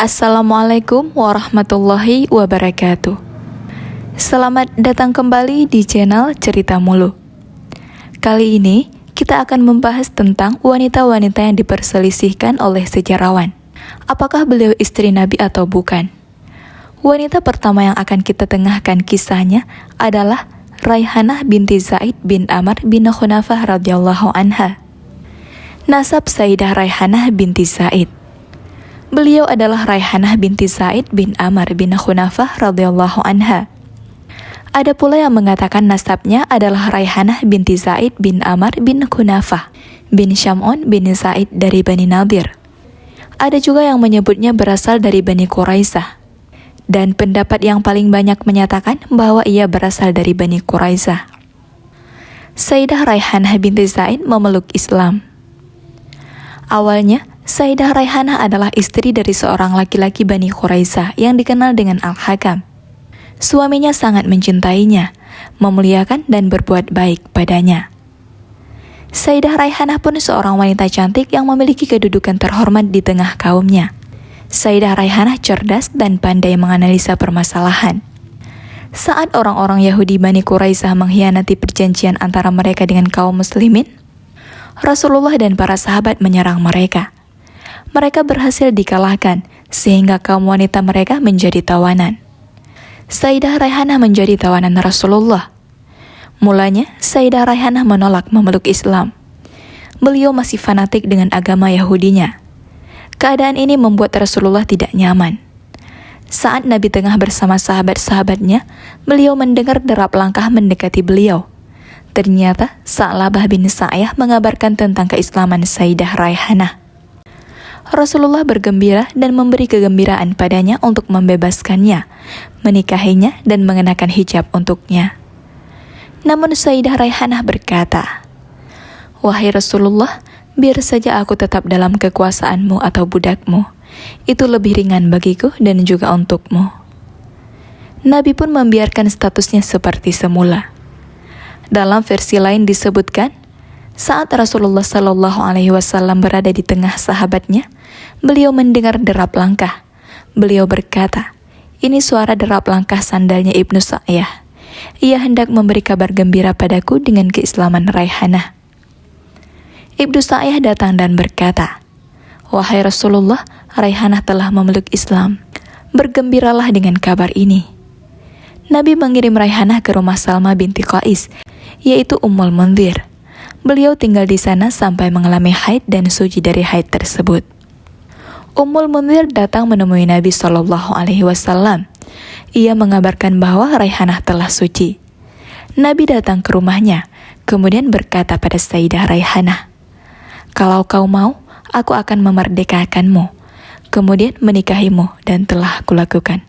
Assalamualaikum warahmatullahi wabarakatuh. Selamat datang kembali di channel Cerita Mulu. Kali ini kita akan membahas tentang wanita-wanita yang diperselisihkan oleh sejarawan. Apakah beliau istri Nabi atau bukan? Wanita pertama yang akan kita tengahkan kisahnya adalah Raihanah binti Zaid bin Amr bin Khunafah radhiyallahu anha. Nasab Sayyidah Raihanah binti Zaid. Beliau adalah Raihanah binti Zaid bin Amr bin Khunafah radhiyallahu anha. Ada pula yang mengatakan nasabnya adalah Raihanah binti Zaid bin Amr bin Khunafah bin Syam'un bin Zaid dari Bani Nadir. Ada juga yang menyebutnya berasal dari Bani Quraisyah. Dan pendapat yang paling banyak menyatakan bahwa ia berasal dari Bani Quraisyah. Sayyidah Raihanah binti Zaid memeluk Islam. Awalnya, Sayyidah Raihanah adalah istri dari seorang laki-laki Bani Quraisyah yang dikenal dengan Al-Hakam. Suaminya sangat mencintainya, memuliakan dan berbuat baik padanya. Sayyidah Raihanah pun seorang wanita cantik yang memiliki kedudukan terhormat di tengah kaumnya. Sayyidah Raihanah cerdas dan pandai menganalisa permasalahan. Saat orang-orang Yahudi Bani Quraisyah mengkhianati perjanjian antara mereka dengan kaum muslimin, Rasulullah dan para sahabat menyerang mereka. Mereka berhasil dikalahkan sehingga kaum wanita mereka menjadi tawanan. Sayyidah Raihanah menjadi tawanan Rasulullah. Mulanya, Sayyidah Raihanah menolak memeluk Islam. Beliau masih fanatik dengan agama Yahudinya. Keadaan ini membuat Rasulullah tidak nyaman. Saat Nabi tengah bersama sahabat-sahabatnya, beliau mendengar derap langkah mendekati beliau. Ternyata, Sa'labah bin Sa'yah mengabarkan tentang keislaman Sayyidah Raihanah. Rasulullah bergembira dan memberi kegembiraan padanya untuk membebaskannya, menikahinya dan mengenakan hijab untuknya. Namun Sayyidah Raihanah berkata, "Wahai Rasulullah, biar saja aku tetap dalam kekuasaanmu atau budakmu. Itu lebih ringan bagiku dan juga untukmu." Nabi pun membiarkan statusnya seperti semula. Dalam versi lain disebutkan, saat Rasulullah Shallallahu Alaihi Wasallam berada di tengah sahabatnya, beliau mendengar derap langkah. Beliau berkata, "Ini suara derap langkah sandalnya Ibnu Sa'yah. Ia hendak memberi kabar gembira padaku dengan keislaman Raihanah." Ibnu Sa'yah datang dan berkata, "Wahai Rasulullah, Raihanah telah memeluk Islam. Bergembiralah dengan kabar ini." Nabi mengirim Raihanah ke rumah Salma binti Qais, yaitu Ummul Mundhir. Beliau tinggal di sana sampai mengalami haid dan suci dari haid tersebut. Ummul Mundhir datang menemui Nabi Shallallahu Alaihi Wasallam. Ia mengabarkan bahwa Raihanah telah suci. Nabi datang ke rumahnya, kemudian berkata pada Sayyidah Raihanah, "Kalau kau mau, aku akan memerdekakanmu, kemudian menikahimu dan telah kulakukan.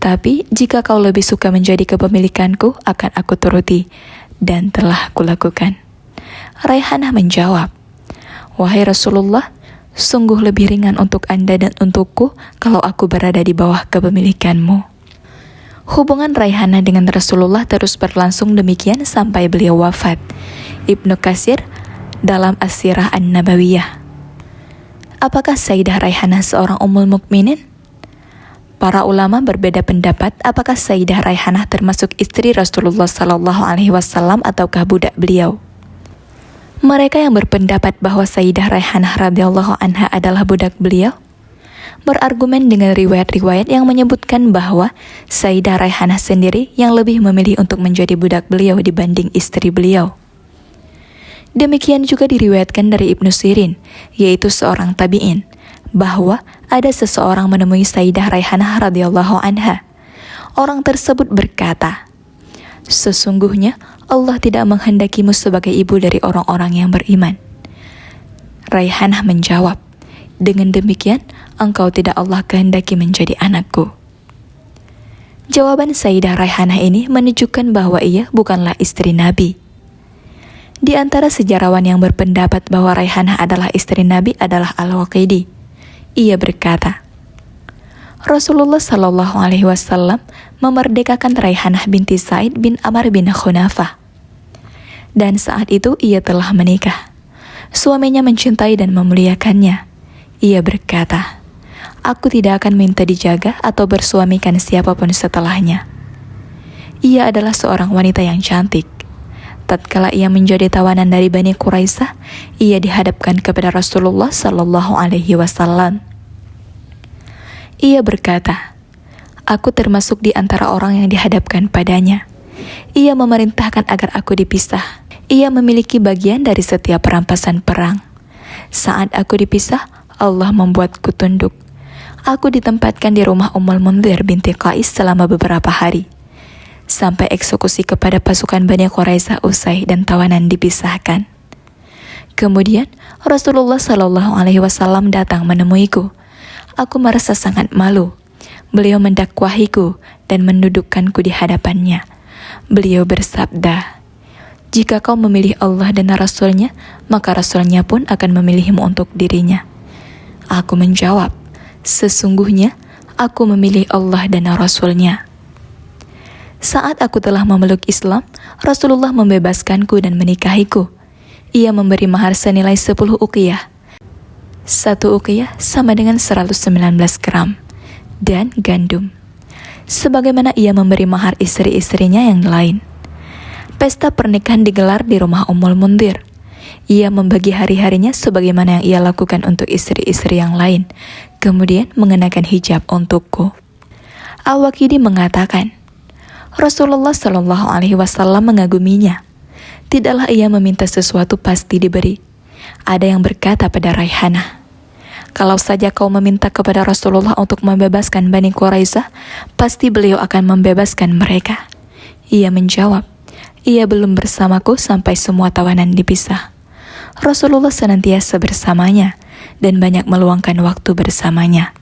Tapi jika kau lebih suka menjadi kepemilikanku, akan aku turuti dan telah kulakukan." Raihanah menjawab, "Wahai Rasulullah, sungguh lebih ringan untuk Anda dan untukku kalau aku berada di bawah kepemilikanmu." Hubungan Raihanah dengan Rasulullah terus berlangsung demikian sampai beliau wafat. Ibnu Katsir dalam As-Sirah An-Nabawiyah. Apakah Sayyidah Raihanah seorang ummul mukminin? Para ulama berbeda pendapat apakah Sayyidah Raihanah termasuk istri Rasulullah Sallallahu Alaihi Wasallam ataukah budak beliau. Mereka yang berpendapat bahwa Sayyidah Raihanah radhiyallahu anha adalah budak beliau berargumen dengan riwayat-riwayat yang menyebutkan bahwa Sayyidah Raihanah sendiri yang lebih memilih untuk menjadi budak beliau dibanding istri beliau. Demikian juga diriwayatkan dari Ibnu Sirin, yaitu seorang tabi'in, bahwa ada seseorang menemui Sayyidah Raihanah radhiyallahu anha. Orang tersebut berkata, "Sesungguhnya Allah tidak menghendakimu sebagai ibu dari orang-orang yang beriman." Raihanah menjawab, "Dengan demikian, engkau tidak Allah kehendaki menjadi anakku." Jawaban Sayyidah Raihanah ini menunjukkan bahwa ia bukanlah istri Nabi. Di antara sejarawan yang berpendapat bahwa Raihanah adalah istri Nabi adalah Al-Waqidi. Ia berkata, Rasulullah Shallallahu Alaihi Wasallam memerdekakan Raihanah binti Zaid bin Amr bin Khunafah. Dan saat itu ia telah menikah. Suaminya mencintai dan memuliakannya. Ia berkata, aku tidak akan minta dijaga atau bersuamikan siapapun setelahnya. Ia adalah seorang wanita yang cantik. Tatkala ia menjadi tawanan dari Bani Quraisyah, ia dihadapkan kepada Rasulullah Sallallahu Alaihi Wasallam. Ia berkata, "Aku termasuk di antara orang yang dihadapkan padanya. Ia memerintahkan agar aku dipisah. Ia memiliki bagian dari setiap perampasan perang. Saat aku dipisah, Allah membuatku tunduk. Aku ditempatkan di rumah Ummul Mundhir binti Qais selama beberapa hari, sampai eksekusi kepada pasukan Bani Quraisyah usai dan tawanan dipisahkan. Kemudian Rasulullah Shallallahu Alaihi Wasallam datang menemuiku. Aku merasa sangat malu. Beliau mendakwahiku dan mendudukkanku di hadapannya. Beliau bersabda, 'Jika kau memilih Allah dan Rasul-Nya, maka Rasul-Nya pun akan memilihmu untuk dirinya.' Aku menjawab, 'Sesungguhnya aku memilih Allah dan Rasul-Nya.' Saat aku telah memeluk Islam, Rasulullah membebaskanku dan menikahiku. Ia memberi mahar senilai 10 uqiyah. 1 uqiyah sama dengan 119 gram, dan gandum. Sebagaimana ia memberi mahar istri-istrinya yang lain. Pesta pernikahan digelar di rumah Ummul Mundhir. Ia membagi hari-harinya sebagaimana yang ia lakukan untuk istri-istri yang lain, kemudian mengenakan hijab untukku. Al-Waqidi mengatakan, Rasulullah Shallallahu Alaihi Wasallam mengaguminya. Tidaklah ia meminta sesuatu pasti diberi. Ada yang berkata pada Raihanah, "Kalau saja kau meminta kepada Rasulullah untuk membebaskan Bani Quraisyah, pasti beliau akan membebaskan mereka." Ia menjawab, "Ia belum bersamaku sampai semua tawanan dipisah." Rasulullah senantiasa bersamanya dan banyak meluangkan waktu bersamanya.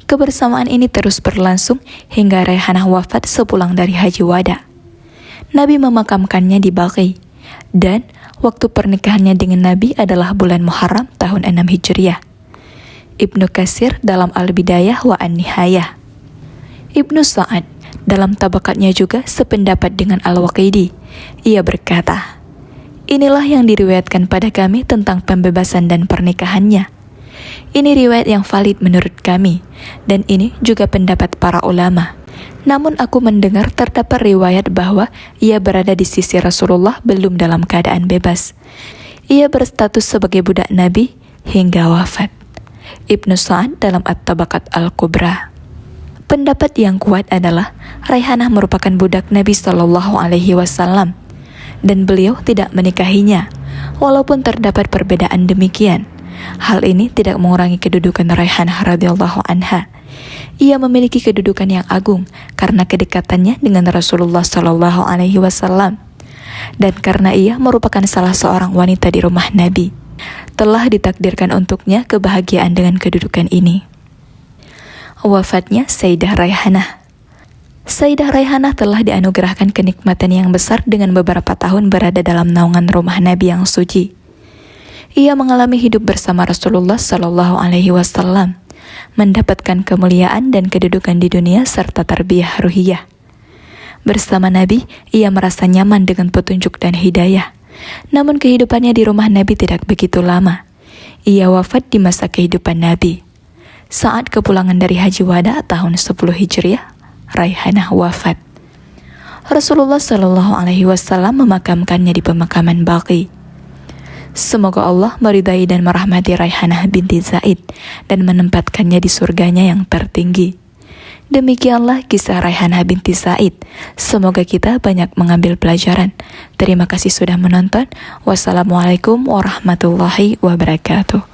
Kebersamaan ini terus berlangsung hingga Raihanah wafat sepulang dari Haji Wada. Nabi memakamkannya di Baqi, dan waktu pernikahannya dengan Nabi adalah bulan Muharram tahun 6 Hijriah. Ibnu Katsir dalam Al-Bidayah wa An-Nihayah. Ibnu Sa'ad dalam tabaqatnya juga sependapat dengan Al-Waqidi. Ia berkata, "Inilah yang diriwayatkan pada kami tentang pembebasan dan pernikahannya. Ini riwayat yang valid menurut kami, dan ini juga pendapat para ulama. Namun aku mendengar terdapat riwayat bahwa ia berada di sisi Rasulullah belum dalam keadaan bebas. Ia berstatus sebagai budak Nabi hingga wafat." Ibnu Sa'ad dalam At-Tabaqat Al-Kubra. Pendapat yang kuat adalah Raihanah merupakan budak Nabi Shallallahu Alaihi Wasallam, dan beliau tidak menikahinya, walaupun terdapat perbedaan demikian. Hal ini tidak mengurangi kedudukan Raihanah radhiyallahu anha. Ia memiliki kedudukan yang agung karena kedekatannya dengan Rasulullah Shallallahu Alaihi Wasallam, dan karena ia merupakan salah seorang wanita di rumah Nabi. Telah ditakdirkan untuknya kebahagiaan dengan kedudukan ini. Wafatnya Sayyidah Raihanah. Sayyidah Raihanah telah dianugerahkan kenikmatan yang besar dengan beberapa tahun berada dalam naungan rumah Nabi yang suci. Ia mengalami hidup bersama Rasulullah Shallallahu Alaihi Wasallam, mendapatkan kemuliaan dan kedudukan di dunia serta tarbiyah ruhiyah. Bersama Nabi, ia merasa nyaman dengan petunjuk dan hidayah. Namun kehidupannya di rumah Nabi tidak begitu lama. Ia wafat di masa kehidupan Nabi. Saat kepulangan dari Haji Wada tahun 10 Hijriah, Raihanah wafat. Rasulullah Shallallahu Alaihi Wasallam memakamkannya di pemakaman Baqi. Semoga Allah meridai dan merahmati Raihanah binti Zaid dan menempatkannya di surganya yang tertinggi. Demikianlah kisah Raihanah binti Zaid. Semoga kita banyak mengambil pelajaran. Terima kasih sudah menonton. Wassalamualaikum warahmatullahi wabarakatuh.